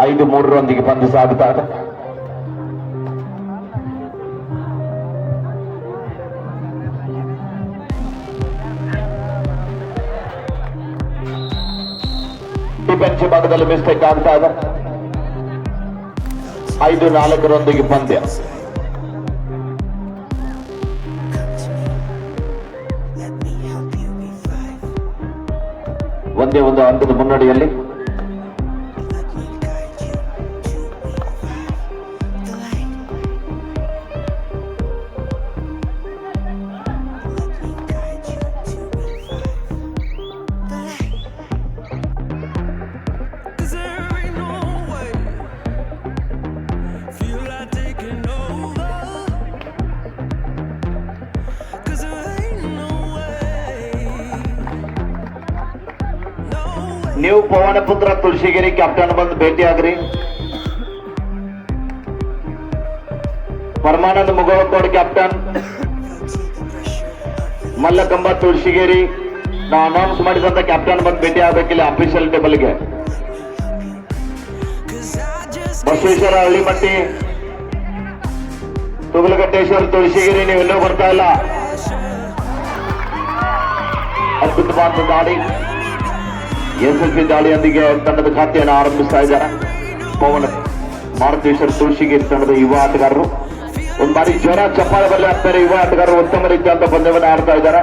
5-3 ಪಂದ್ಯ ಸಾಗುತ್ತಾ ಇದೆ. ಡಿಫೆನ್ಸ್ ಭಾಗದಲ್ಲಿ ಮಿಸ್ಟೇಕ್ ಆಗ್ತಾ ಇದೆ. 5-4 ಪಂದ್ಯ. ಒಂದೇ ಒಂದು ಹಂತದ ಮುನ್ನಡೆಯಲ್ಲಿ ನೀವು ಪವನ ಪುತ್ರ ತುಳಸಿಗಿರಿ ಕ್ಯಾಪ್ಟನ್ ಬಂದು ಭೇಟಿಯಾಗ್ರಿ. ಪರಮಾನಂದ ಮುಗೋಳಕೋಡ್ ಕ್ಯಾಪ್ಟನ್, ಮಲ್ಲಕಂಬ ತುಳಸಿಗಿರಿ ನಾವು ಅನೌನ್ಸ್ ಮಾಡಿದಂತ ಕ್ಯಾಪ್ಟನ್ ಬಂದು ಭೇಟಿ ಆಗ್ಬೇಕಿಲ್ಲ ಅಫಿಷಿಯಲ್ ಟೇಬಲ್ಗೆ. ಬಸವೇಶ್ವರ ಹಳ್ಳಿಮಟ್ಟಿ, ತುಗಲಗಟ್ಟೇಶ್ವರ ತುಳಸಿಗಿರಿ ನೀವೆಲ್ಲೂ ಬರ್ತಾ ಇಲ್ಲ. ಅದ್ಭುತವಾದ ದಾಳಿ, SSB ದಾಳಿಯೊಂದಿಗೆ ತಂಡದ ಖಾತೆಯನ್ನು ಆರಂಭಿಸ್ತಾ ಇದ್ದಾರೆ ಪವನ್ ಮಾರುತೇಶ್ವರ ತುಳಸಿಗಿರಿ ತಂಡದ ಯುವ ಆಟಗಾರರು. ಒಂದು ಬಾರಿ ಜೋರ ಚಪ್ಪಾಳೆ ಬರಲಿ ಆಗ್ತಾರೆ. ಯುವ ಆಟಗಾರರು ಉತ್ತಮ ರೀತಿಯಾದ ಪಂದ್ಯವನ್ನು ಆಡ್ತಾ ಇದ್ದಾರೆ.